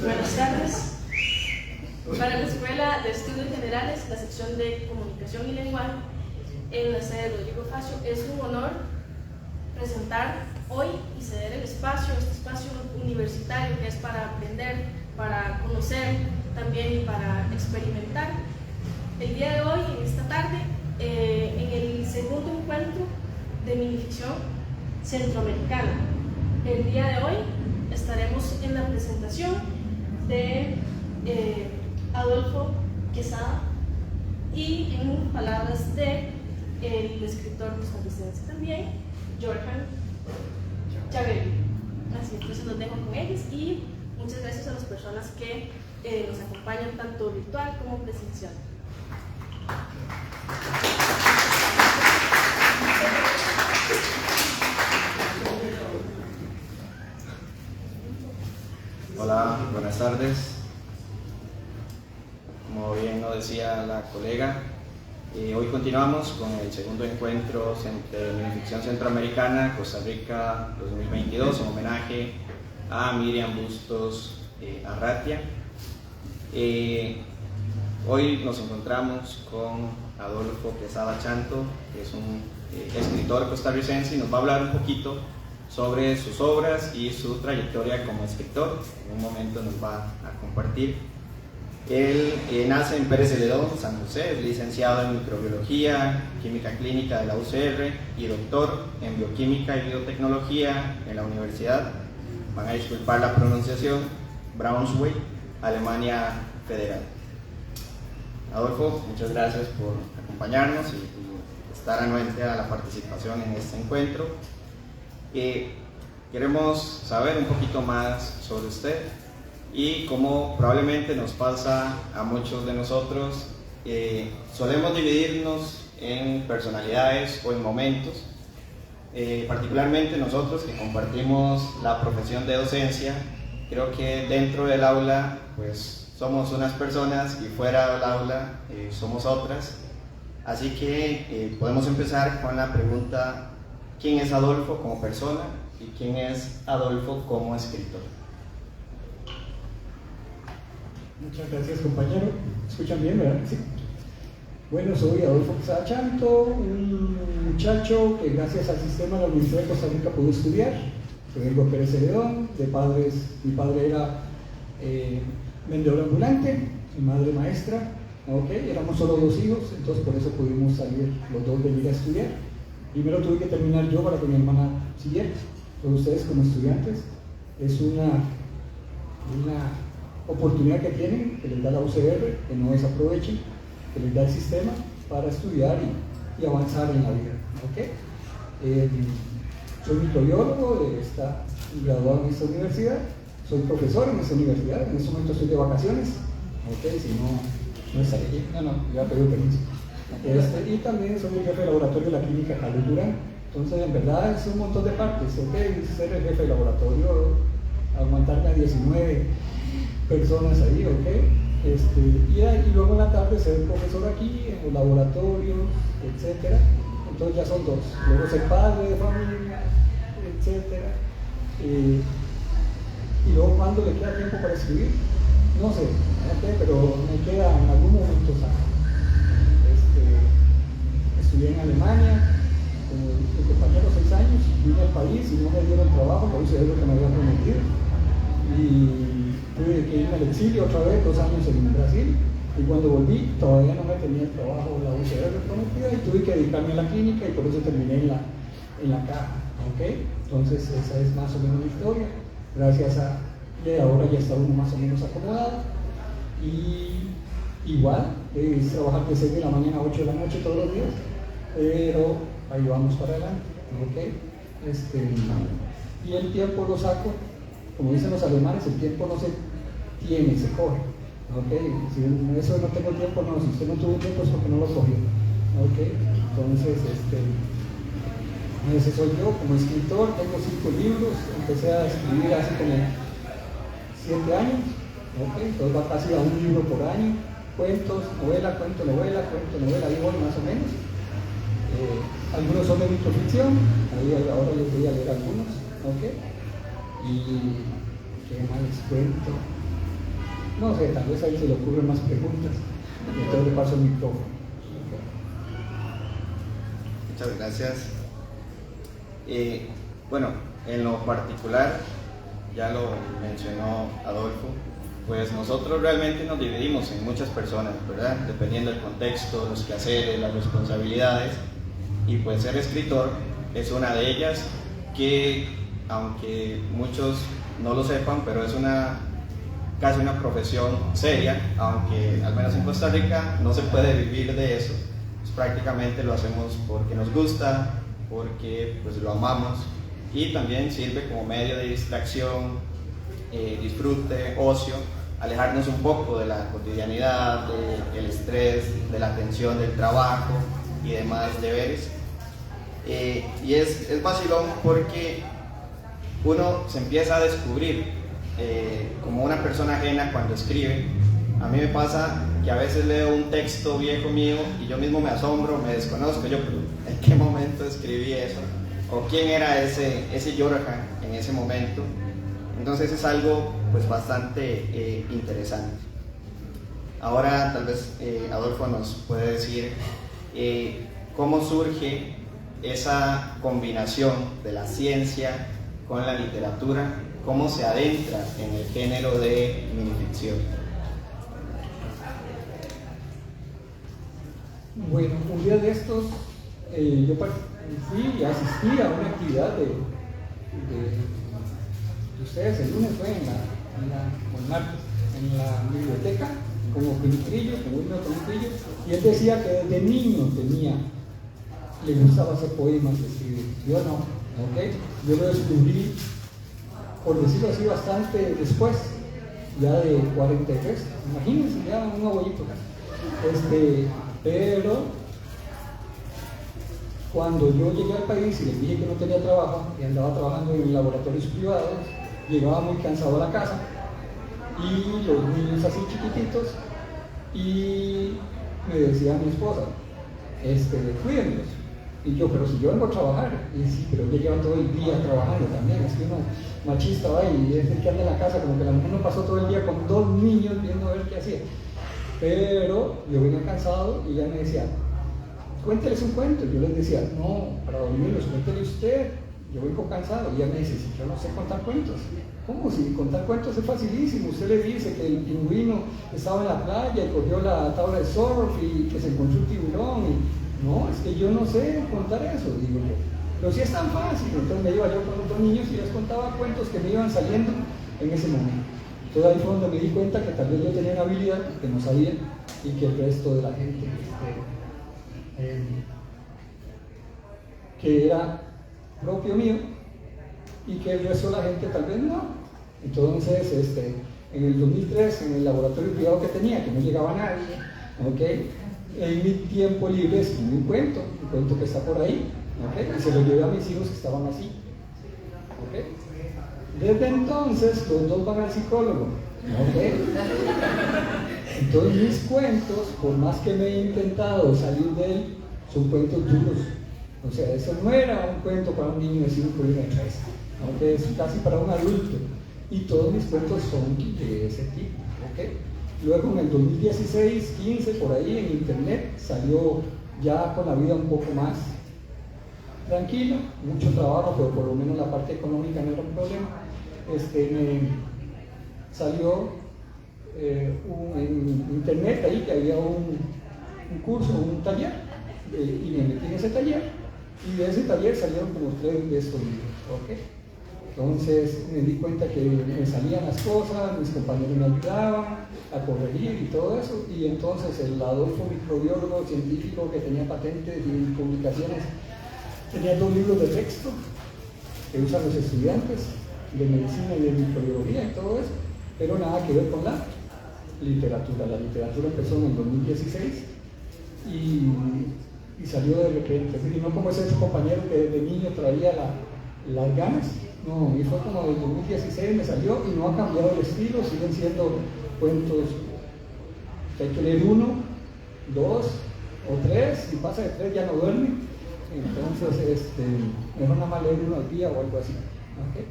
Buenas tardes. Para la Escuela de Estudios Generales, la sección de Comunicación y Lenguaje, en la sede de Rodrigo Facio, es un honor presentar hoy y ceder el espacio, este espacio universitario que es para aprender, para conocer también y para experimentar. El día de hoy, en esta tarde, en el segundo encuentro de minificción centroamericana. El día de hoy estaremos en la presentación de Adolfo Quesada y en palabras de el escritor costarricense también, Johan Chávez. Así entonces los dejo con ellos y muchas gracias a las personas que nos acompañan tanto virtual como presencial. Hola, buenas tardes. Como bien lo decía la colega, hoy continuamos con el segundo encuentro de minificción centroamericana Costa Rica 2022 en homenaje a Miriam Bustos Arratia. Hoy nos encontramos con Adolfo Quesada Chanto, que es un escritor costarricense, y nos va a hablar un poquito sobre sus obras y su trayectoria como escritor. En un momento nos va a compartir. Él nace en Pérez Celedón, San José, es licenciado en microbiología, química clínica de la UCR y doctor en bioquímica y biotecnología en la universidad, van a disculpar la pronunciación, Braunschweig, Alemania Federal. Adolfo, muchas gracias por acompañarnos y estar anuente a la participación en este encuentro. Queremos saber un poquito más sobre usted y como probablemente nos pasa a muchos de nosotros, solemos dividirnos en personalidades o en momentos, particularmente nosotros que compartimos la profesión de docencia. Creo que dentro del aula pues somos unas personas y fuera del aula somos otras, así que podemos empezar con la pregunta: ¿quién es Adolfo como persona y quién es Adolfo como escritor? Muchas gracias, compañero. ¿Escuchan bien, verdad? Sí. Bueno, soy Adolfo Quesada Chanto, un muchacho que gracias al sistema de la Universidad de Costa Rica pudo estudiar. Vengo de Pérez Celedón, mi padre era vendedor ambulante, mi madre maestra. Éramos solo 2 hijos, entonces por eso pudimos salir los 2, venir a estudiar. Primero tuve que terminar yo para que mi hermana siguiera. Todos ustedes como estudiantes, es una oportunidad que tienen, que les da la UCR, que no desaprovechen, que les da el sistema para estudiar y avanzar en la vida. Soy microbiólogo, está graduado en esta universidad, soy profesor en esta universidad, en este momento estoy de vacaciones, si no estaré aquí, ya pedí permiso. Y también soy el jefe de laboratorio de la clínica Carlos Durán. Entonces, en verdad, es un montón de partes. Ser el jefe de laboratorio, aguantarme a 19 personas ahí, y luego en la tarde ser profesor aquí, en los laboratorios, etc. Entonces ya son 2. Luego ser padre de familia, etc. Y luego, ¿cuándo le queda tiempo para escribir? No sé, pero me queda en algún momento sano. Estudié en Alemania, con mi compañero 6 años, vine al país y no me dieron trabajo, por eso es lo que me habían prometido. Y tuve que irme al exilio otra vez, 2 años en Brasil, y cuando volví todavía no me tenía el trabajo la UCR prometida y tuve que dedicarme a la clínica y por eso terminé en la caja. Entonces esa es más o menos mi historia, gracias a que ahora ya está uno más o menos acomodado. Y igual, es trabajar de 6 de la mañana a 8 de la noche todos los días, pero ahí vamos para adelante. Y el tiempo lo saco, como dicen los alemanes, el tiempo no se tiene, se coge. Si eso no tengo tiempo, no, si usted no tuvo tiempo es porque no lo cogió. Entonces, ese soy yo como escritor, tengo 5 libros, empecé a escribir hace como 7 años, entonces va casi a 1 libro por año, cuentos, novela, cuento, novela, ahí voy más o menos. Algunos son de microficción, ahí ahora les voy a leer algunos, ¿Y qué más les cuento? No sé, tal vez ahí se le ocurren más preguntas. Entonces le paso el micrófono. Muchas gracias. Bueno, en lo particular, ya lo mencionó Adolfo, pues nosotros realmente nos dividimos en muchas personas, ¿verdad? Dependiendo del contexto, los quehaceres, las responsabilidades, y pues ser escritor es una de ellas que, aunque muchos no lo sepan, pero es casi una profesión seria, aunque al menos en Costa Rica no se puede vivir de eso, pues prácticamente lo hacemos porque nos gusta, porque pues lo amamos, y también sirve como medio de distracción, disfrute, ocio, alejarnos un poco de la cotidianidad, del estrés, de la tensión del trabajo y demás deberes. Y es vacilón porque uno se empieza a descubrir como una persona ajena cuando escribe. A mí me pasa que a veces leo un texto viejo mío y yo mismo me asombro, me desconozco, yo, ¿en qué momento escribí eso? ¿O quién era ese Jorge en ese momento? Entonces es algo pues bastante interesante. Ahora tal vez Adolfo nos puede decir cómo surge esa combinación de la ciencia con la literatura, cómo se adentra en el género de minificción. Bueno, un día de estos yo fui y asistí a una actividad de ustedes, el lunes fue o el martes, en la biblioteca, como Pinitrillo, y él decía que desde niño le gustaba hacer poemas, escribir. Yo no, ¿ok? Yo lo descubrí, por decirlo así, bastante después, ya de 43, imagínense, ya un abuelito. Pero cuando yo llegué al país y les dije que no tenía trabajo y andaba trabajando en laboratorios privados, llegaba muy cansado a la casa y los niños así chiquititos, y me decía mi esposa, cuídenlos. Y yo, pero si yo vengo a trabajar, y sí, pero yo llevo todo el día trabajando también, es que uno machista va y es el que anda en la casa, como que la mujer no pasó todo el día con 2 niños viendo a ver qué hacía. Pero yo venía cansado y ella me decía, cuénteles un cuento. Yo les decía, no, para dormirlos, cuéntele usted, yo vengo cansado. Y ella me dice, si yo no sé contar cuentos. ¿Cómo? Si contar cuentos es facilísimo. Usted le dice que el pingüino estaba en la playa y cogió la tabla de surf y que se encontró un tiburón. No, es que yo no sé contar eso, digo yo. Pero sí es tan fácil. Entonces me iba yo con los 2 niños y les contaba cuentos que me iban saliendo en ese momento. Entonces ahí fue donde me di cuenta que tal vez yo tenía una habilidad que no sabía y que el resto de la gente que era propio mío y que el resto de la gente tal vez no. Entonces en el 2003, en el laboratorio privado que tenía, que no llegaba nadie, ¿okay? En mi tiempo libre escribí un cuento que está por ahí, ¿okay? Y se lo llevé a mis hijos que estaban así, ¿okay? Desde entonces los 2 van al psicólogo, ¿okay? Entonces mis cuentos, por más que me he intentado salir de él, son cuentos duros. O sea, eso no era un cuento para un niño de 5 y de 3, aunque es casi para un adulto. Y todos mis cuentos son de ese tipo, ¿okay? Luego en el 2016, 15, por ahí en internet, salió ya con la vida un poco más tranquila, mucho trabajo, pero por lo menos la parte económica no era un problema. Me salió en internet ahí que había un curso, un taller, y me metí en ese taller, y de ese taller salieron como 3 de estos libros, ¿okay? Entonces me di cuenta que me salían las cosas, mis compañeros me ayudaban a corregir y todo eso, y entonces el Adolfo, microbiólogo científico que tenía patentes y publicaciones, tenía 2 libros de texto que usan los estudiantes de medicina y de microbiología y todo eso, pero nada que ver con la literatura. La literatura empezó en el 2016 y salió de repente, y no como ese compañero que desde niño traía las ganas. No, y fue como del 2016 me salió y no ha cambiado el estilo, siguen siendo cuentos que hay que leer 1, 2 o 3, si pasa de 3 ya no duerme, entonces mejor nada más leer 1 al día o algo así, ¿okay?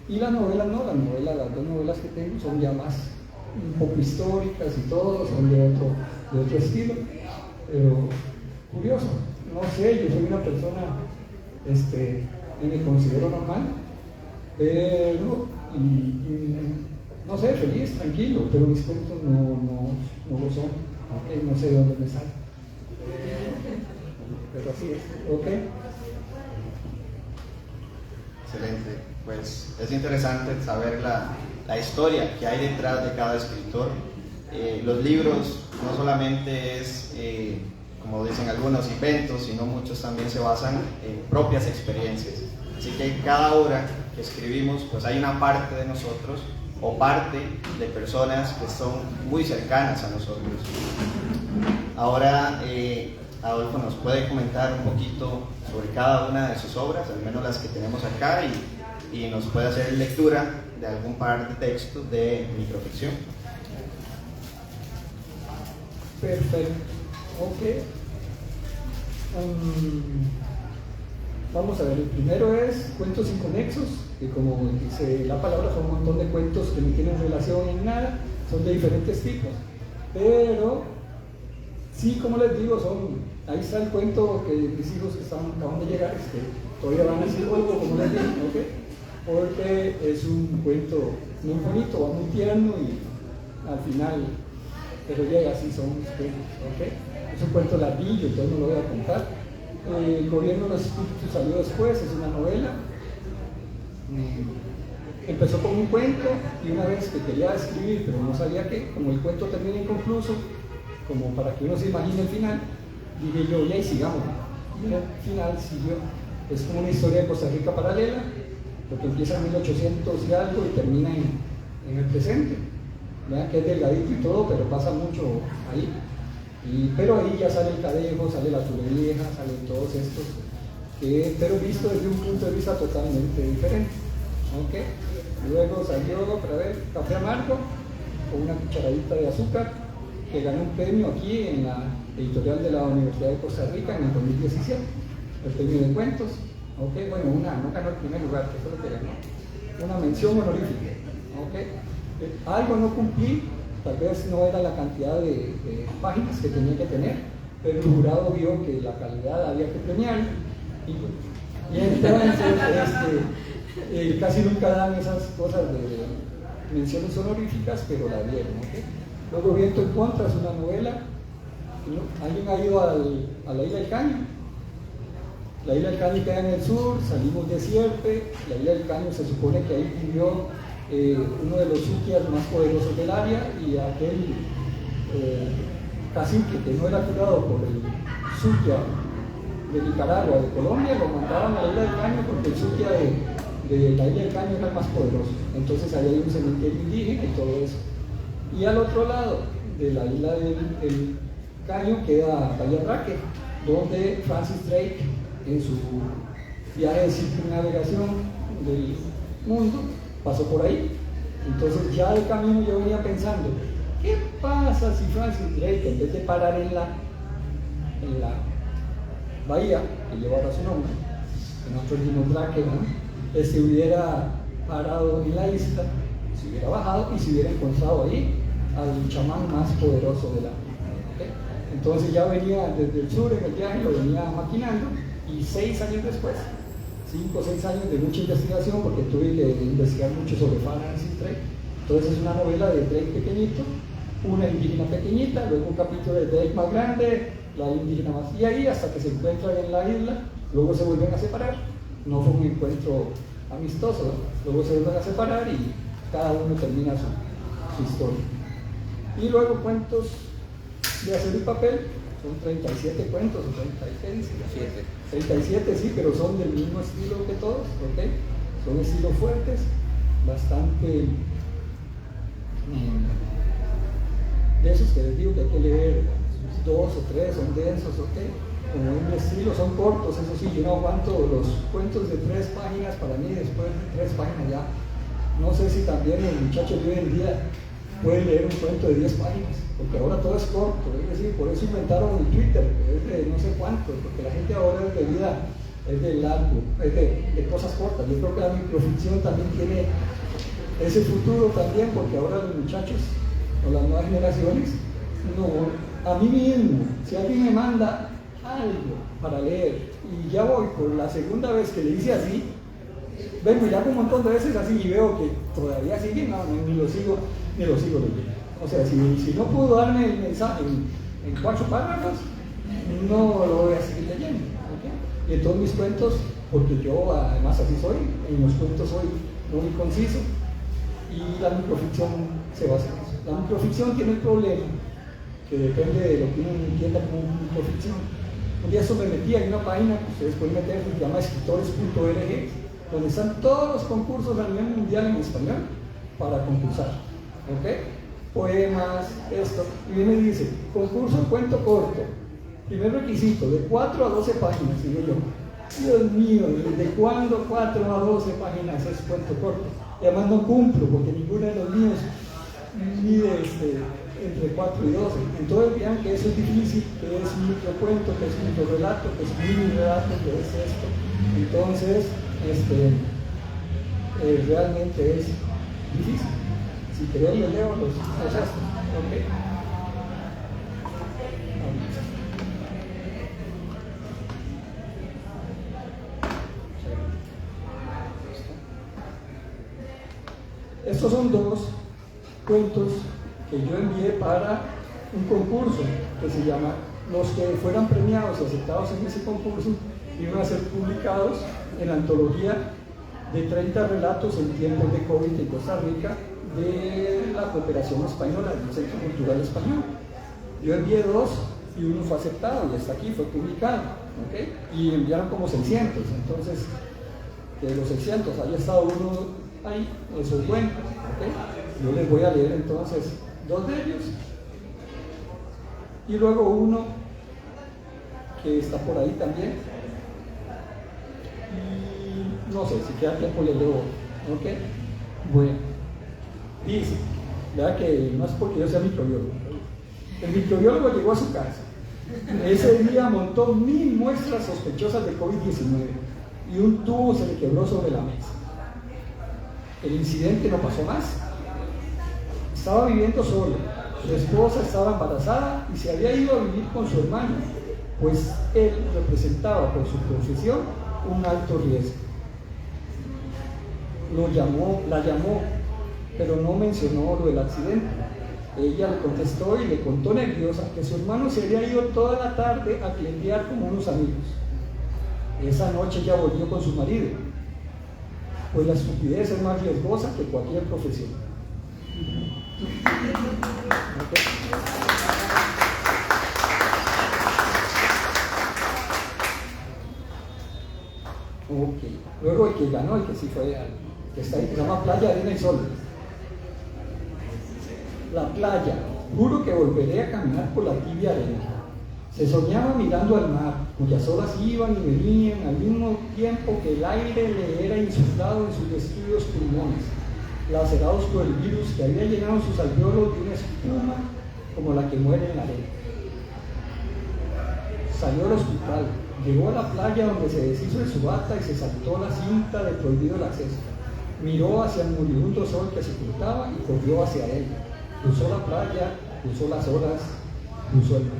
Y las novelas no, las dos novelas que tengo son ya más un poco históricas y todo, son de otro estilo, pero curioso, no sé, yo soy una persona, me considero normal, pero, no sé, feliz, tranquilo, pero mis cuentos no lo son, ¿okay? No sé de dónde me salen, pero así es, ¿ok? Excelente, pues es interesante saber la historia que hay detrás de cada escritor. Los libros no solamente es, como dicen algunos, inventos, sino muchos también se basan en propias experiencias. Así que en cada obra que escribimos, pues hay una parte de nosotros o parte de personas que son muy cercanas a nosotros. Ahora, Adolfo nos puede comentar un poquito sobre cada una de sus obras, al menos las que tenemos acá, y nos puede hacer lectura de algún par de textos de microficción. Perfecto, ok. Vamos a ver, el primero es Cuentos Inconexos, que como dice la palabra, son un montón de cuentos que no tienen relación en nada, son de diferentes tipos, pero sí, como les digo, ahí está el cuento que mis hijos que acaban de llegar, todavía van a decir algo, como les digo, ¿okay? Porque es un cuento muy bonito, va muy tierno y al final, pero llega así, son unos cuentos, ¿okay? Es un cuento larguillo, entonces no lo voy a contar. El Gobierno de los Espíritus salió después, es una novela. Empezó con un cuento y una vez que quería escribir, pero no sabía qué, como el cuento termina inconcluso, como para que uno se imagine el final, dije yo, ya, sigamos. Y al final siguió, es como una historia de Costa Rica paralela, porque empieza en 1800 y algo y termina en el presente. Vean que es delgadito y todo, pero pasa mucho ahí. Pero ahí ya sale el Cadejo, sale la Turevieja, salen todos estos, pero visto desde un punto de vista totalmente diferente. ¿Okay? Luego salió otra vez Café Amargo, con una cucharadita de azúcar, que ganó un premio aquí en la editorial de la Universidad de Costa Rica en el 2017, el premio de cuentos. ¿Okay? Bueno, no ganó el primer lugar, que fue lo que ganó, una mención honorífica. ¿Okay? Algo no cumplí, tal vez no era la cantidad de páginas que tenía que tener, pero el jurado vio que la calidad había que premiar y entonces casi nunca dan esas cosas de menciones honoríficas, pero la dieron. ¿Okay? Luego Viento en Contra es una novela. ¿Alguien ha ido a la Isla del Caño? La Isla del Caño queda en el sur, salimos de Sierpe. La Isla del Caño se supone que ahí vivió uno de los suquias más poderosos del área, y aquel cacique que no era curado por el suquia de Nicaragua, de Colombia, lo mandaban a la Isla del Caño porque el suquia de la Isla del Caño era el más poderoso. Entonces ahí hay un cementerio indígena y todo eso. Y al otro lado de la Isla del Caño queda Bahía Raque, donde Francis Drake, en su viaje de circunnavegación del mundo, pasó por ahí. Entonces ya de camino yo venía pensando, ¿qué pasa si Francis Drake, en vez de parar en la bahía que llevaba su nombre, que nosotros dijimos Drake, ¿no? Hubiera parado en la isla, se hubiera bajado y se hubiera encontrado ahí al chamán más poderoso de la ¿okay? Entonces ya venía desde el sur en el viaje, lo venía maquinando, y 6 años después, 5 o 6 años de mucha investigación, porque tuve que investigar mucho sobre Francis Drake. Entonces es una novela de Drake pequeñito, una indígena pequeñita, luego un capítulo de Drake más grande, la indígena más, y ahí hasta que se encuentran en la isla, luego se vuelven a separar. No fue un encuentro amistoso, ¿no? Luego se vuelven a separar y cada uno termina su historia. Y luego cuentos de acero y papel, son 37 cuentos, o 37, sí, pero son del mismo estilo que todos, ¿okay? Son estilos fuertes, bastante de esos que les digo que hay que leer 2 o 3, son densos, ¿okay? Como un estilo, son cortos, eso sí, yo no aguanto los cuentos de 3 páginas, para mí después de 3 páginas ya, no sé si también los muchachos de hoy en día pueden leer un cuento de 10 páginas, porque ahora todo es corto, es decir, por eso inventaron el Twitter, que es de no sé cuánto, porque la gente ahora es de vida es de largo, es de cosas cortas. Yo creo que la microficción también tiene ese futuro también, porque ahora los muchachos o las nuevas generaciones, a mí mismo, si alguien me manda algo para leer y ya voy por la segunda vez que le hice así, vengo ya un montón de veces así y veo que todavía sigue, no, ni lo sigo leyendo. O sea, si no pudo darme el mensaje en 4 párrafos, no lo voy a seguir leyendo. ¿Okay? Y en todos mis cuentos, porque yo además así soy, en los cuentos soy muy conciso, y la microficción se basa en eso. La microficción tiene el problema que depende de lo que uno entienda como microficción. Un día eso me metí en una página que ustedes pueden meter, que se llama escritores.org, donde están todos los concursos a nivel mundial en español para concursar. ¿Okay? Poemas, esto, y viene y dice, concurso cuento corto, primer requisito, de 4 a 12 páginas, digo yo. Dios mío, ¿desde cuándo 4 a 12 páginas es cuento corto? Y además no cumplo, porque ninguno de los míos mide entre 4 y 12. Entonces vean que eso es difícil, que es un microcuento, que es un microrelato, que es un mini relato, que es esto. Entonces, realmente es difícil. Si queréis, les leo los estos. ¿Okay? Estos son 2 cuentos que yo envié para un concurso que se llama, los que fueran premiados y aceptados en ese concurso iban a ser publicados en la antología de 30 relatos en tiempos de COVID en Costa Rica de la Cooperación Española, del Centro Cultural Español. Yo envié 2 y uno fue aceptado y hasta aquí fue publicado, ¿okay? Y enviaron como 600, entonces de los 600 haya estado uno ahí, eso es bueno, ¿okay? Yo les voy a leer entonces 2 de ellos y luego uno que está por ahí también y no sé, si queda tiempo les leo, ¿ok? Bueno. Dice, ¿verdad? Que no es porque yo sea microbiólogo. El microbiólogo llegó a su casa. Ese día montó 1000 muestras sospechosas de COVID-19 y un tubo se le quebró sobre la mesa. El incidente no pasó más. Estaba viviendo solo. Su esposa estaba embarazada y se había ido a vivir con su hermano, pues él representaba por su profesión un alto riesgo. La llamó, pero no mencionó lo del accidente. Ella le contestó y le contó nerviosa que su hermano se había ido toda la tarde a clientear con unos amigos. Esa noche ella volvió con su marido, pues la estupidez es más riesgosa que cualquier profesión. ¿Okay? Ok. Luego el que ganó, el que sí fue, que está ahí, que se llama Playa, Arena y Sol. La playa, juro que volveré a caminar por la tibia arena. Se soñaba mirando al mar, cuyas olas iban y venían al mismo tiempo que el aire le era insuflado en sus vestidos pulmones, lacerados por el virus que había llenado sus alvéolos de una espuma como la que muere en la arena. Salió al hospital, llegó a la playa donde se deshizo de su bata y se saltó la cinta de prohibido el acceso. Miró hacia el moribundo sol que se ocultaba y corrió hacia él. Cruzó la playa, cruzó las olas, cruzó el mar.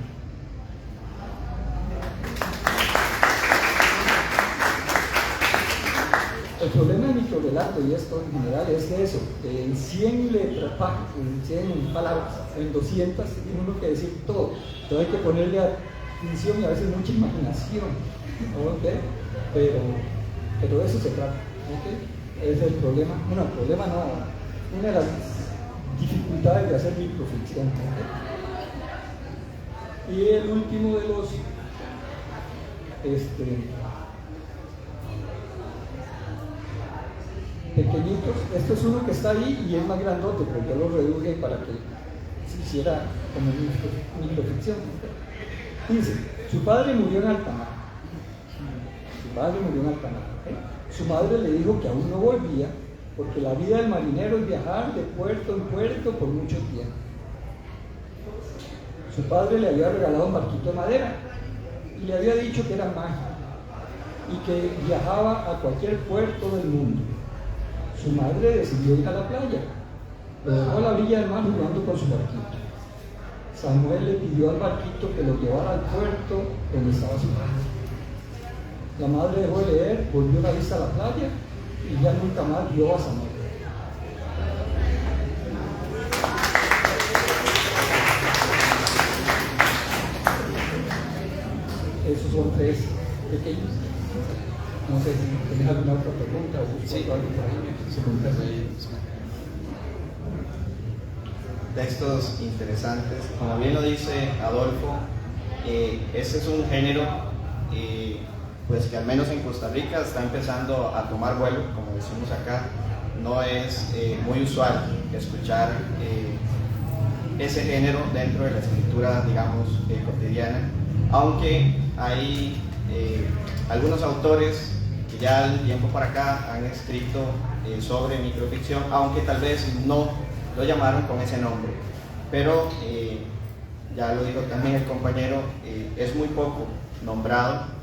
El problema del microrelato y esto en general es que eso, en 100 letras, en 100 palabras, en 200 tiene uno que decir todo. Entonces hay que ponerle atención y a veces mucha imaginación, ¿okay? Pero de eso se trata, ¿okay? Es el problema, bueno, el problema no, una de las dificultades de hacer microficción, ¿okay? Y el último de los pequeñitos, esto es uno que está ahí y es más grandote, pero yo lo reduje para que se hiciera como microficción. Dice, su padre murió en alta mar. ¿Okay? Su madre le dijo que aún no volvía porque la vida del marinero es viajar de puerto en puerto por mucho tiempo. Su padre le había regalado un barquito de madera y le había dicho que era mágico. y que viajaba a cualquier puerto del mundo. Su madre decidió ir a la playa, lo dejó a la orilla del mar jugando con su barquito. Samuel le pidió al barquito que lo llevara al puerto donde estaba su madre. La madre dejó de leer, volvió la vista a la playa y ya nunca más vio a Samuel. Esos son tres pequeños. No sé si tenés alguna otra pregunta o sí, algo por ahí. Textos interesantes. Como bien lo dice Adolfo, ese es un género pues que al menos en Costa Rica está empezando a tomar vuelo, como decimos acá. No es muy usual escuchar ese género dentro de la escritura, digamos, cotidiana, aunque hay algunos autores que ya de tiempo para acá han escrito sobre microficción, aunque tal vez no lo llamaron con ese nombre, pero ya lo dijo también el compañero, es muy poco nombrado,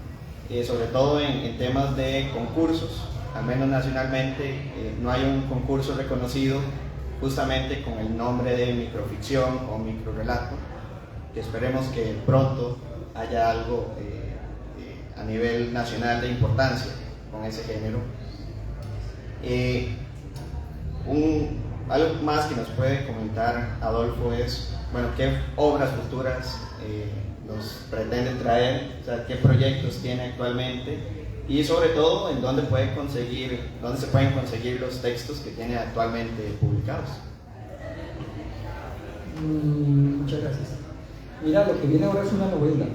sobre todo en temas de concursos, al menos nacionalmente no hay un concurso reconocido justamente con el nombre de microficción o microrelato, que esperemos que pronto haya algo a nivel nacional de importancia con ese género. Algo más que nos puede comentar Adolfo es, bueno, qué obras futuras nos pretende traer, o sea, qué proyectos tiene actualmente y sobre todo en dónde se pueden conseguir los textos que tiene actualmente publicados. Muchas gracias. Mira, lo que viene ahora es una novela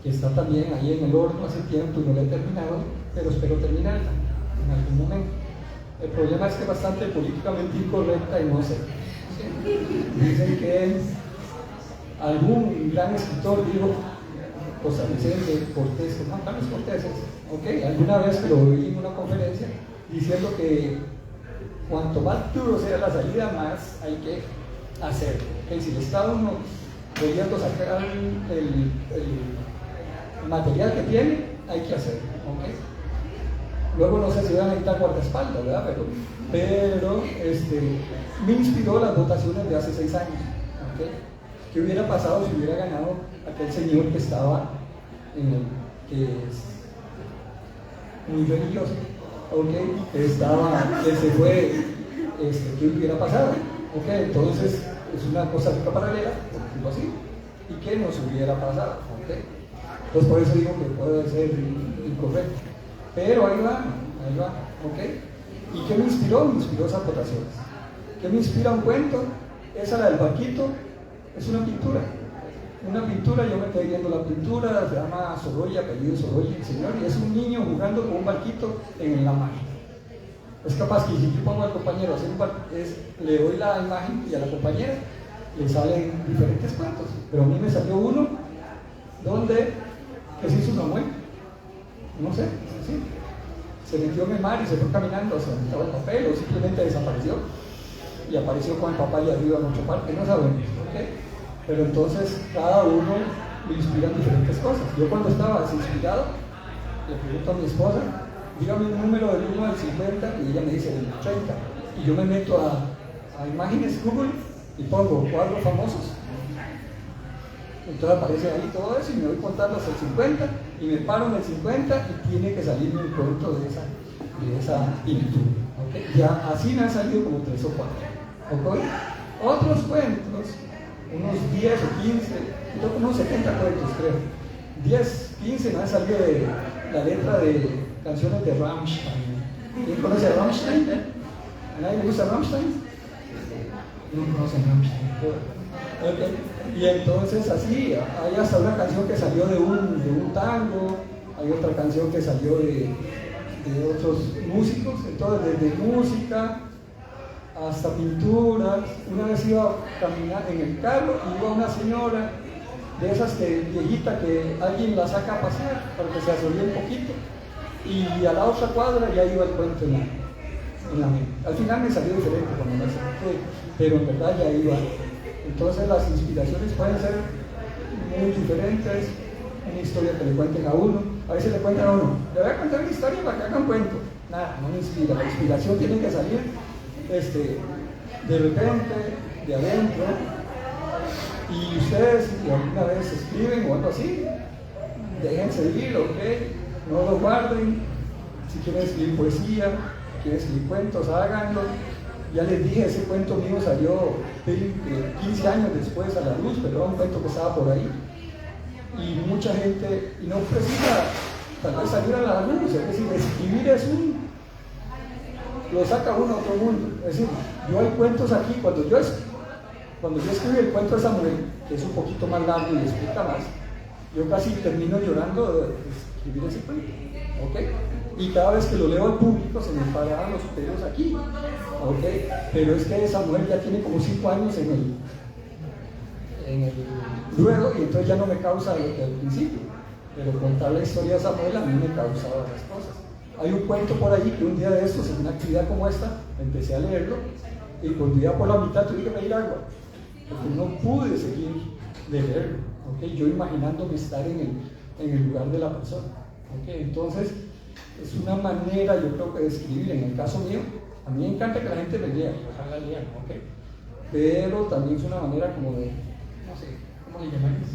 que está también ahí en el horno hace tiempo y no la he terminado, pero espero terminarla en algún momento. El problema es que es bastante políticamente incorrecta y no sé. Dicen que algún gran escritor, digo, costarricense, Cortés, Juan Carlos Cortés, ¿ok? Alguna vez lo oí en una conferencia diciendo que cuanto más duro sea la salida, más hay que hacer. ¿Okay? Si el Estado no pudiendo sacar el material que tiene, hay que hacerlo. ¿Okay? Luego no sé si van a necesitar guardaespaldas, ¿verdad? Pero me inspiró las votaciones de hace 6 años. ¿Okay? ¿Qué hubiera pasado si hubiera ganado aquel señor que estaba, que es muy religioso? ¿Okay? Que se fue, ¿qué hubiera pasado? ¿Okay? Entonces es una Costa Rica paralela, por decirlo así, y ¿qué nos hubiera pasado? ¿Okay? Entonces por eso digo que puede ser incorrecto. Pero ahí va, ¿ok? ¿Y qué me inspiró? Me inspiró esas votaciones. ¿Qué me inspira un cuento? Esa, la del barquito, es una pintura. Una pintura, yo me quedé viendo la pintura, se llama Sorolla, apellido Sorolla, el señor, y es un niño jugando con un barquito en la mar. Es capaz que si yo pongo al compañero a hacer le doy la imagen y a la compañera le salen diferentes cuentos. Pero a mí me salió uno donde, que se hizo Samuel, no sé, ¿sí? Se metió en el mar y se fue caminando hacia donde estaba el papel o simplemente desapareció y apareció con el papá allá arriba en otra parte, no sabemos, ¿okay? Pero entonces cada uno le inspira diferentes cosas. Yo cuando estaba desinspirado le pregunto a mi esposa, dígame un número del 1 al 50 y ella me dice del 30 y yo me meto a imágenes Google y pongo cuadros famosos. Entonces aparece ahí todo eso y me voy contando hasta el 50 y me paro en el 50 y tiene que salirme un cuento de esa pintura. ¿Okay? Ya así me han salido como 3 o 4. ¿Okay? Otros cuentos, unos 10 o 15, unos 70 cuentos creo. 10, 15 me han salido de la letra de canciones de Rammstein. ¿Quién conoce a Rammstein? ¿A nadie le gusta Rammstein? No conocen Rammstein. Okay. Y entonces así, hay hasta una canción que salió de un tango, hay otra canción que salió de otros músicos, entonces desde música hasta pinturas. Una vez iba a caminar en el carro y iba una señora de esas viejita que alguien la saca a pasear para que se asole un poquito y a la otra cuadra ya iba el cuento en la mente. Al final me salió diferente cuando me acerqué, pero en verdad ya iba. Entonces las inspiraciones pueden ser muy diferentes. una historia que le cuenten a uno. A veces le cuentan a uno, le voy a contar una historia para que haga un cuento. Nada, no me inspira. La inspiración tiene que salir de repente, de adentro. Y ustedes, si alguna vez escriben o algo así, déjense ir, ¿ok? No lo guarden. Si quieren escribir poesía, quieren escribir cuentos, háganlo. Ya les dije, ese cuento mío salió 15 años después a la luz, pero era un cuento que estaba por ahí. Y mucha gente, y no precisa tal vez salir a la luz, es decir, escribir es lo saca uno a otro mundo. Es decir, yo hay cuentos aquí, cuando yo escribí el cuento de Samuel, que es un poquito más largo y explica más, yo casi termino llorando de escribir ese cuento, ¿ok? Y cada vez que lo leo al público se me paran los pelos aquí, ¿ok? Pero es que Samuel ya tiene como 5 años en el ruedo y entonces ya no me causa lo que al principio, pero contar la historia de Samuel a mí me causaba las cosas. Hay un cuento por ahí que un día de estos, en una actividad como esta, empecé a leerlo y cuando iba por la mitad tuve que pedir agua, porque no pude seguir de leerlo, ¿okay? Yo imaginándome estar en el lugar de la persona, ¿okay? Entonces es una manera, yo creo que de escribir. En el caso mío, a mí me encanta que la gente me lea, y ojalá lean, ¿okay? Pero también es una manera como de, no sé, ¿cómo le llamáis?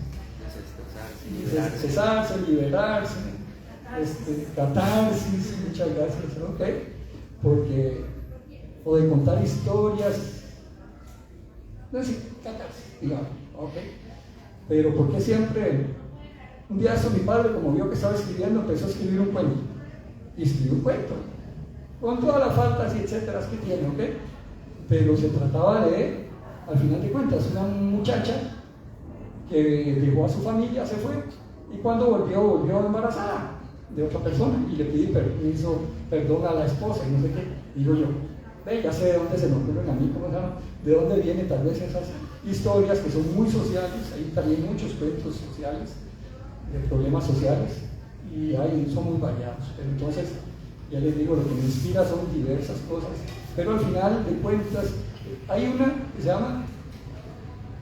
Desestresarse, liberarse, catarsis, muchas gracias, ¿ok? Porque, o de contar historias, no sé, catarsis, digamos, ¿ok? Pero porque siempre, un día eso mi padre, como vio que estaba escribiendo, empezó a escribir un cuento, y escribió un cuento, con todas las faltas y etcétera que tiene, ¿ok? Pero se trataba de, al final de cuentas, una muchacha que dejó a su familia, se fue, y cuando volvió embarazada de otra persona, y le pedí perdón a la esposa, y no sé qué, digo yo, ya sé de dónde se me ocurren a mí, ¿cómo se llama? De dónde vienen tal vez esas historias que son muy sociales, hay también muchos cuentos sociales, de problemas sociales, y son muy variados, pero entonces, ya les digo, lo que me inspira son diversas cosas, pero al final de cuentas, hay una que se llama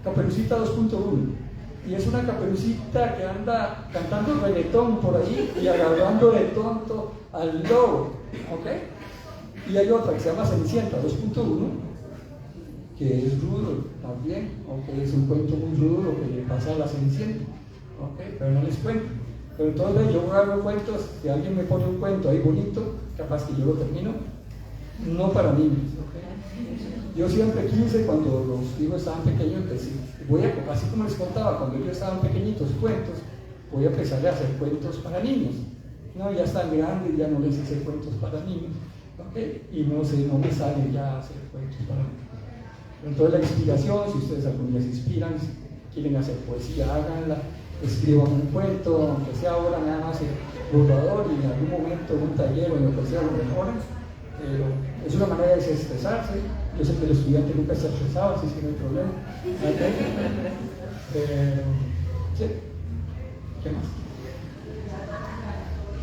Caperucita 2.1, y es una caperucita que anda cantando reggaetón por ahí y agarrando de tonto al lobo, ¿ok? Y hay otra que se llama Cenicienta 2.1, que es rudo también, ¿ok? Es un cuento muy rudo lo que le pasa a la Cenicienta, ¿ok? Pero no les cuento. Pero entonces yo hago cuentos, si alguien me pone un cuento ahí bonito, capaz que yo lo termino, no para niños, ¿ok? Yo siempre quise, cuando los hijos estaban pequeños, decir, así como les contaba, cuando ellos estaban pequeñitos, cuentos, voy a empezar a hacer cuentos para niños. No, ya están grandes, ya no les hice cuentos para niños, ¿ok? Y no me sale ya hacer cuentos para niños. Entonces la inspiración, si ustedes algún día se inspiran, si quieren hacer poesía, háganla, escriban un cuento, aunque sea ahora nada más el borrador y en algún momento en un taller o en lo que sea lo mejoran. Pero es una manera de desestresarse. Yo sé que el estudiante nunca está estresado, así que no hay problema. Sí. ¿Qué más?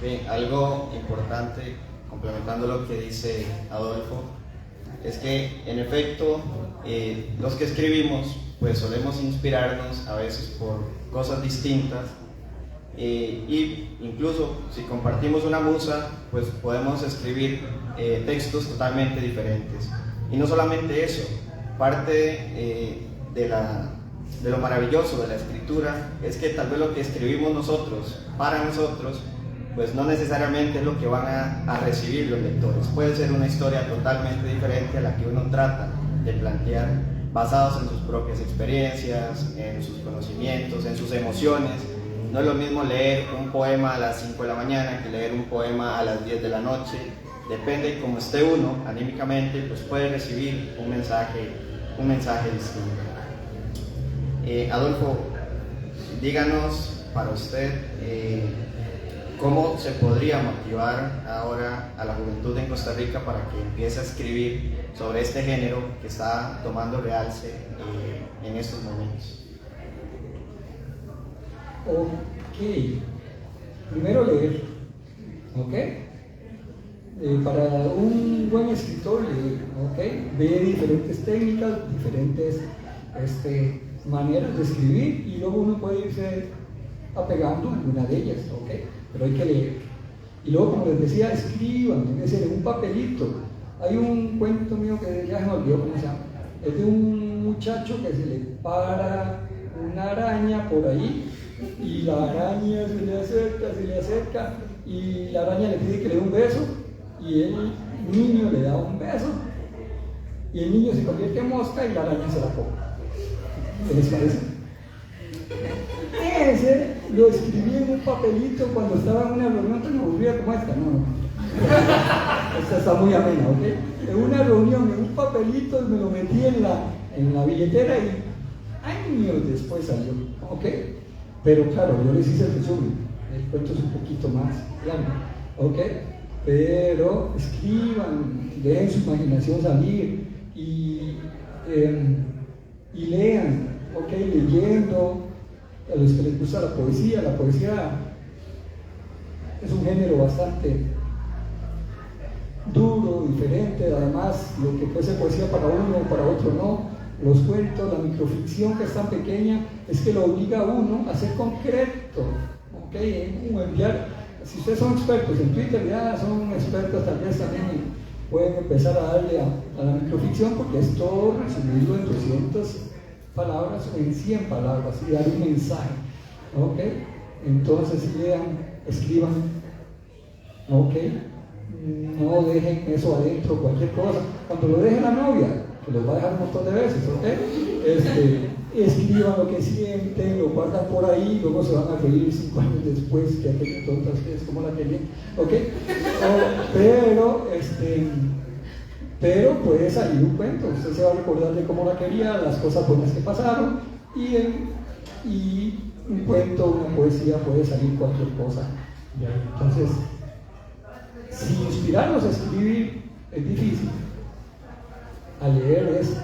Bien, algo importante, complementando lo que dice Adolfo, es que en efecto los que escribimos pues solemos inspirarnos a veces por cosas distintas y incluso si compartimos una musa pues podemos escribir textos totalmente diferentes. Y no solamente eso, parte de lo maravilloso de la escritura es que tal vez lo que escribimos nosotros para nosotros pues no necesariamente es lo que van a recibir los lectores. Puede ser una historia totalmente diferente a la que uno trata de plantear, basados en sus propias experiencias, en sus conocimientos, en sus emociones. No es lo mismo leer un poema a las 5 de la mañana que leer un poema a las 10 de la noche. Depende de cómo esté uno anímicamente, pues puede recibir un mensaje distinto. Adolfo, díganos para usted cómo se podría motivar ahora a la juventud en Costa Rica para que empiece a escribir sobre este género que está tomando realce en estos momentos. Ok, primero leer, ¿ok? Para un buen escritor leer, ¿ok? Ve diferentes técnicas, diferentes maneras de escribir y luego uno puede irse apegando a alguna de ellas, ¿ok? Pero hay que leer. Y luego, como les decía, escriban, tiene que ser en un papelito. Hay un cuento mío que ya se me olvidó cómo se llama. Es de un muchacho que se le para una araña por ahí y la araña se le acerca y la araña le pide que le dé un beso y el niño le da un beso y el niño se convierte en mosca y la araña se la come. ¿Qué les parece? Ese lo escribí en un papelito cuando estaba en una reunión tan aburrida como esta. No. Esta está muy amena, ¿ok? En una reunión, en un papelito, me lo metí en la billetera y años después salió, ¿ok? Pero claro, yo les hice el resumen. El cuento es un poquito más grande, ¿ok? Pero escriban, dejen su imaginación salir y lean, ¿ok? Leyendo. A los que les gusta la poesía es un género bastante duro, diferente, además lo que puede ser poesía para uno, para otro no. Los cuentos, la microficción que es tan pequeña es que lo obliga a uno a ser concreto, ¿ok? Enviar, si ustedes son expertos en Twitter, ya son expertos tal vez también pueden empezar a darle a la microficción porque es todo resumido en 200 palabras o en 100 palabras y dar un mensaje, ¿ok? Entonces lean, escriban, ¿ok? No dejen eso adentro, cualquier cosa. Cuando lo deje la novia, que los va a dejar un montón de veces, ¿ok? Escriban lo que sienten, lo guardan por ahí, luego se van a reír 5 años después que aquella tontas que es como la quería, ¿ok? Pero puede salir un cuento, usted se va a recordar de cómo la quería, las cosas buenas que pasaron y un cuento, una poesía, puede salir cualquier cosa. Entonces, si inspirarnos a escribir es difícil, a leer es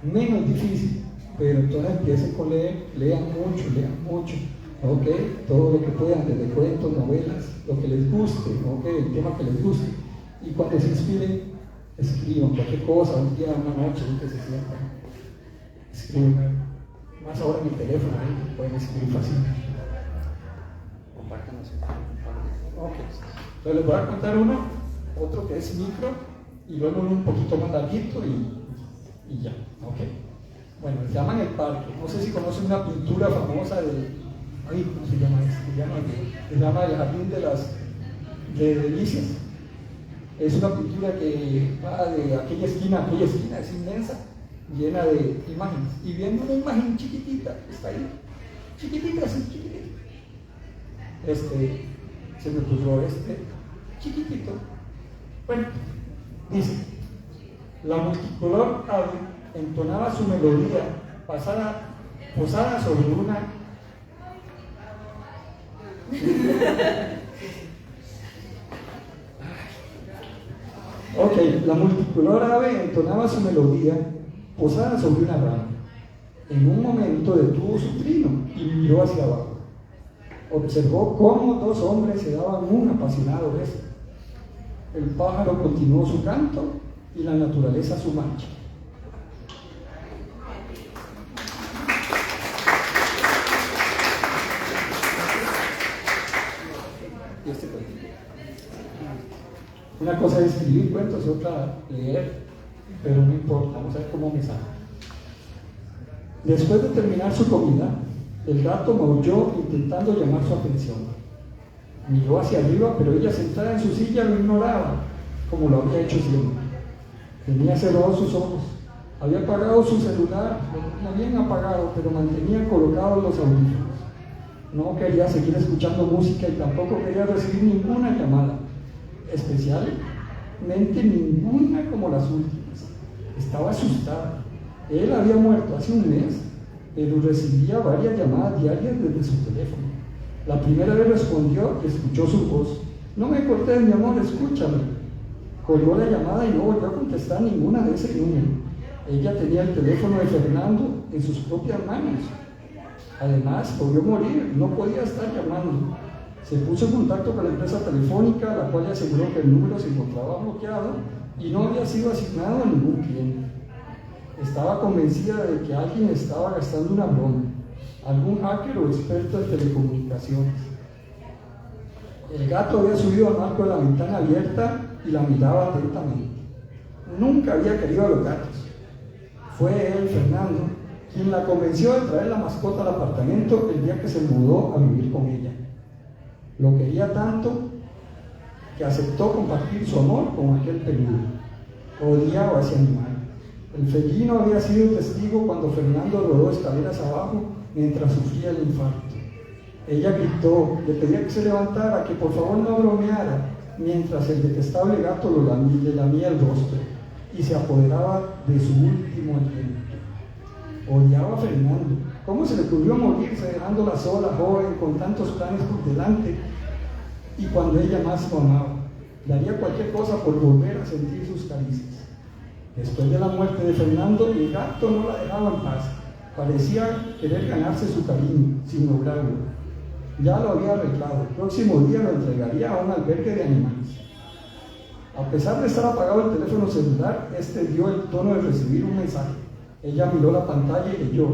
menos difícil, pero entonces empiecen con leer, lean mucho, ¿ok? Todo lo que puedan, desde cuentos, novelas, lo que les guste, ¿ok? El tema que les guste. Y cuando se inspiren, escriban cualquier cosa, un día, una noche, que se sientan. Escriban, más ahora en el teléfono, ¿eh? Pueden escribir fácilmente. Compártanos. Ok, entonces les voy a contar otro que es micro, y luego uno un poquito más larguito y ya, ok. Bueno, se llaman El Parque. No sé si conocen una pintura famosa ¿cómo se llama esto? Se llama El Jardín de Delicias. Es una pintura que va de aquella esquina a aquella esquina, es inmensa, llena de imágenes. Y viendo una imagen chiquitita, está ahí, chiquitita. Se me ocurrió chiquitito. Bueno, dice: la multicolor ave entonaba su melodía posada sobre una la multicolor ave entonaba su melodía posada sobre una rama. En un momento detuvo su trino y miró hacia abajo. Observó cómo 2 hombres se daban un apasionado beso. El pájaro continuó su canto y la naturaleza su marcha. Una cosa es escribir cuentos y otra leer, pero no importa, vamos a ver cómo me sale. Después de terminar su comida, el gato maulló intentando llamar su atención. Miró hacia arriba, pero ella sentada en su silla lo ignoraba, como lo había hecho siempre. Tenía cerrados sus ojos, había apagado su celular, lo habían apagado, pero mantenía colocados los audífonos. No quería seguir escuchando música y tampoco quería recibir ninguna llamada, especialmente ninguna como las últimas. Estaba asustada. Él había muerto hace un mes, pero recibía varias llamadas diarias desde su teléfono. La primera vez respondió y escuchó su voz. No me cortes, mi amor, escúchame. Colgó la llamada y no volvió a contestar ninguna de ese número. Ella tenía el teléfono de Fernando en sus propias manos. Además, podía morir, no podía estar llamando. Se puso en contacto con la empresa telefónica, la cual le aseguró que el número se encontraba bloqueado y no había sido asignado a ningún cliente. Estaba convencida de que alguien estaba gastando una broma. algún hacker o experto en telecomunicaciones. El gato había subido al marco de la ventana abierta y la miraba atentamente. Nunca había querido a los gatos. Fue él, Fernando, quien la convenció de traer la mascota al apartamento el día que se mudó a vivir con ella. Lo quería tanto que aceptó compartir su amor con aquel peludo. Odiaba a ese animal. El felino había sido testigo cuando Fernando rodó escaleras abajo mientras sufría el infarto. Ella gritó, le pedía que se levantara, que por favor no bromeara, mientras el detestable gato le lamía el rostro y se apoderaba de su último aliento. Odiaba a Fernando. ¿Cómo se le ocurrió morirse dejándola sola, joven, con tantos planes por delante? Y cuando ella más lo amaba, daría cualquier cosa por volver a sentir sus caricias. Después de la muerte de Fernando, el gato no la dejaba en paz. Parecía querer ganarse su cariño, sin lograrlo. Ya lo había arreglado. El próximo día lo entregaría a un albergue de animales. A pesar de estar apagado el teléfono celular, este dio el tono de recibir un mensaje. Ella miró la pantalla y leyó.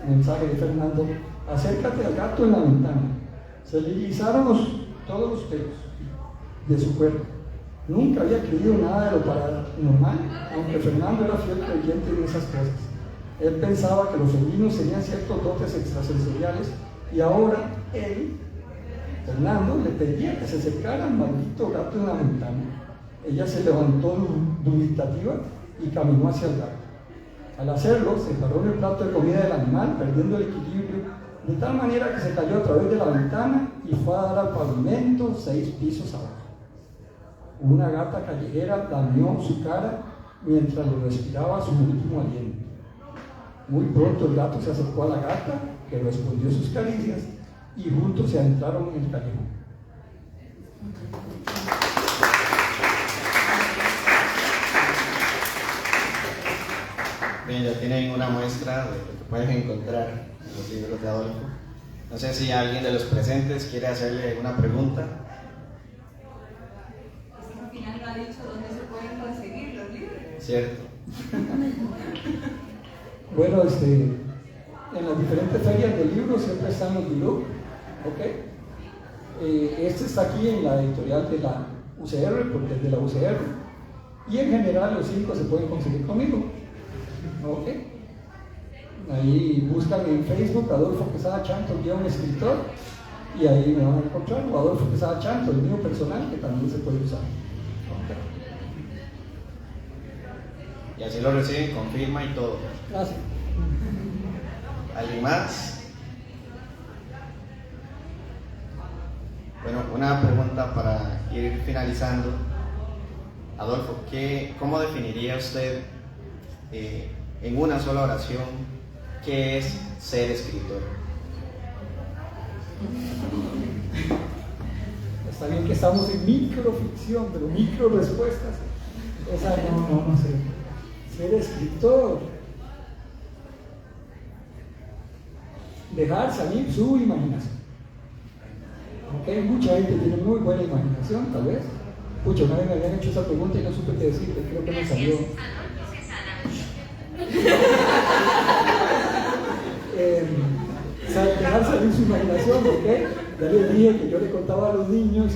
Mensaje de Fernando: acércate al gato en la ventana. Se le erizaron todos los pelos de su cuerpo. Nunca había creído nada de lo paranormal, aunque Fernando era fiel creyente en esas cosas. Él pensaba que los felinos tenían ciertos dotes extrasensoriales y ahora él, Fernando, le pedía que se acercara al maldito gato en la ventana. Ella se levantó dubitativa y caminó hacia el gato. Al hacerlo, se paró en el plato de comida del animal, perdiendo el equilibrio, de tal manera que se cayó a través de la ventana y fue a dar al pavimento 6 pisos abajo. Una gata callejera lamió su cara mientras le respiraba su último aliento. Muy pronto el gato se acercó a la gata, que respondió sus caricias, y juntos se adentraron en el callejón. Bien, ya tienen una muestra de lo que pueden encontrar en los libros de Adolfo. No sé si alguien de los presentes quiere hacerle una pregunta. Al final no ha dicho dónde se pueden conseguir los libros. Cierto. Bueno, en las diferentes ferias de libros siempre están los libros, ¿ok? Este está aquí en la editorial de la UCR, porque es de la UCR, y en general los 5 se pueden conseguir conmigo, ¿ok? Ahí buscan en Facebook Adolfo Quesada Chanto, un escritor, y ahí me van a encontrar, o Adolfo Quesada Chanto, el mío personal, que también se puede usar. Y así lo reciben con firma y todo. Gracias. ¿Alguien más? Bueno, una pregunta para ir finalizando. Adolfo, ¿cómo definiría usted en una sola oración qué es ser escritor? Está bien que estamos en microficción, pero micro respuestas. Esa no sé. Ser escritor. Dejar salir su imaginación. ¿Okay? Mucha gente tiene muy buena imaginación, tal vez. Pucha, una vez me habían hecho esa pregunta y no supe qué decir, creo que me salió. Dejar salir su imaginación, ¿ok? Ya les dije que yo le contaba a los niños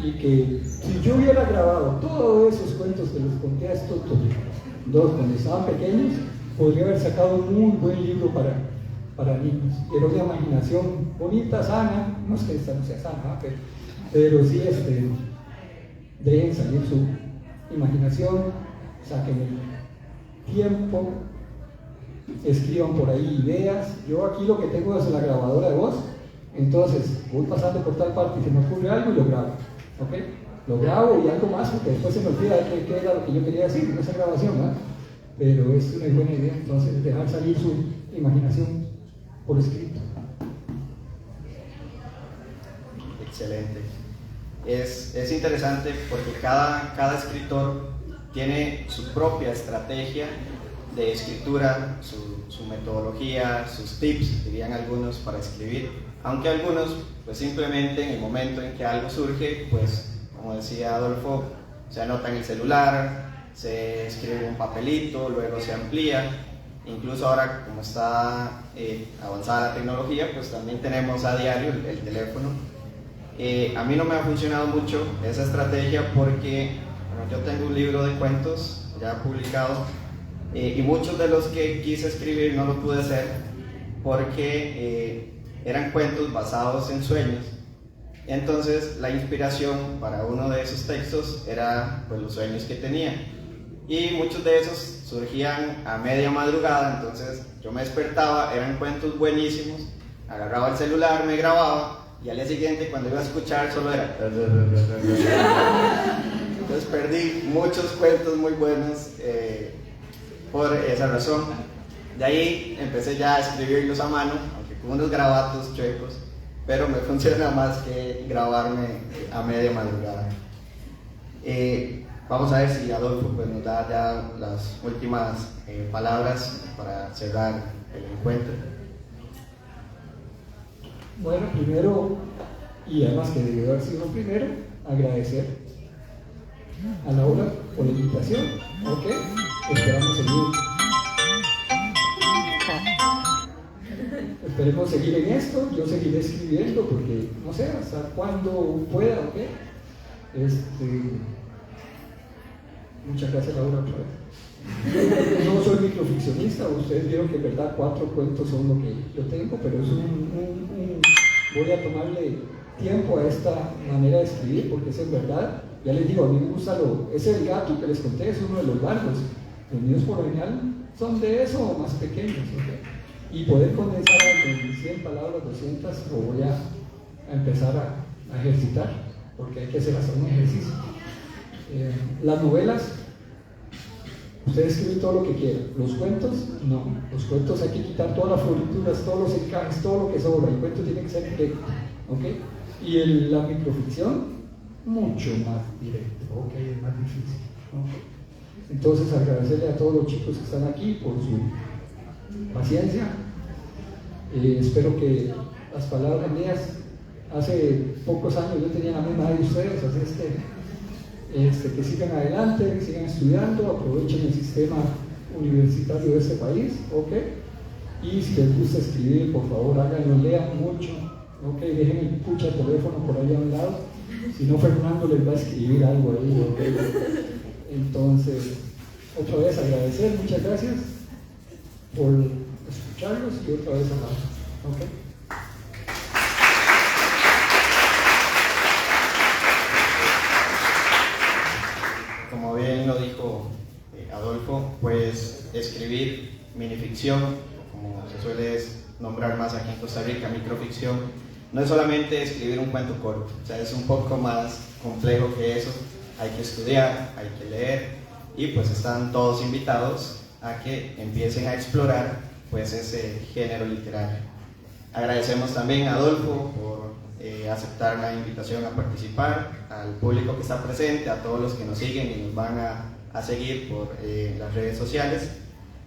y que si yo hubiera grabado todos esos cuentos que les conté a estos dos cuando estaban pequeños, podría haber sacado un muy buen libro para niños. Era una imaginación bonita, sana, no es que esta no sea sana, pero sí dejen salir su imaginación, saquen el tiempo, escriban por ahí ideas. Yo aquí lo que tengo es la grabadora de voz, entonces voy pasando por tal parte y se me ocurre algo y lo grabo, ¿ok? Lo grabo y algo más porque después se me olvida qué era lo que yo quería decir en esa grabación, ¿no? Pero es una buena idea, entonces dejar salir su imaginación por escrito. Excelente. Es interesante porque cada escritor tiene su propia estrategia de escritura, su metodología, sus tips, dirían algunos, para escribir, aunque algunos pues simplemente en el momento en que algo surge, pues como decía Adolfo, se anota en el celular, se escribe en un papelito, luego se amplía, Incluso ahora, como está avanzada la tecnología, pues también tenemos a diario el teléfono. A mí no me ha funcionado mucho esa estrategia porque bueno, yo tengo un libro de cuentos ya publicado y muchos de los que quise escribir no lo pude hacer porque eran cuentos basados en sueños. Entonces la inspiración para uno de esos textos era pues, los sueños que tenía, y muchos de esos surgían a media madrugada. Entonces yo me despertaba, eran cuentos buenísimos, agarraba el celular, me grababa, y al día siguiente cuando iba a escuchar solo era entonces perdí muchos cuentos muy buenos por esa razón. De ahí empecé ya a escribirlos a mano, aunque con unos grabatos chuecos, pero me funciona más que grabarme a media madrugada. Vamos a ver si Adolfo pues, nos da ya las últimas palabras para cerrar el encuentro. Bueno, primero, y además que debió haber sido primero, agradecer a Laura por la invitación. Ok, esperemos seguir en esto. Yo seguiré escribiendo porque no sé hasta cuándo pueda. Ok, muchas gracias, Laura, otra vez. No soy microficcionista, ustedes vieron que en verdad 4 cuentos son lo que yo tengo, pero es voy a tomarle tiempo a esta manera de escribir porque es en verdad, ya les digo, a mí me gusta ese del gato que les conté, es uno de los largos. Los míos por lo general son de eso o más pequeños, ¿okay? Y poder condensar en 100 palabras, 200, lo voy a empezar a ejercitar, porque hay que hacer un ejercicio. Las novelas, ustedes escriben todo lo que quieran. Los cuentos, no. Los cuentos hay que quitar todas las florituras, todos los encajes, todo lo que sobra. El cuento tiene que ser directo, ¿ok? Y la microficción, mucho más directo, ¿ok? Es más difícil, ¿ok? Entonces, agradecerle a todos los chicos que están aquí por su paciencia. Espero que las palabras mías, hace pocos años yo tenía la misma de ustedes, así que sigan adelante, que sigan estudiando, aprovechen el sistema universitario de este país, ¿ok? Y si les gusta escribir, por favor háganlo, lean mucho, ¿ok? Dejen el pucha teléfono por ahí a un lado, si no Fernando les va a escribir algo ahí, ¿ok? Entonces, otra vez agradecer, muchas gracias por escucharlos y otra vez a ¿ok? Como bien lo dijo Adolfo, pues escribir minificción, como se suele nombrar más aquí en Costa Rica, microficción, no es solamente escribir un cuento corto, o sea, es un poco más complejo que eso. Hay que estudiar, hay que leer, y pues están todos invitados a que empiecen a explorar pues ese género literario. Agradecemos también a Adolfo por aceptar la invitación a participar, al público que está presente, a todos los que nos siguen y nos van a seguir por las redes sociales.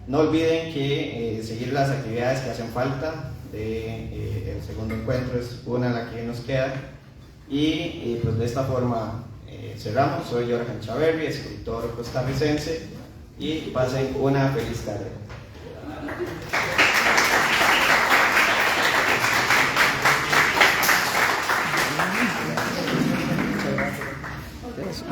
No olviden que seguir las actividades que hacen falta del segundo encuentro, es una la que nos queda, y pues de esta forma cerramos. Soy Jorge Chaverri, escritor costarricense, y pasen una feliz tarde.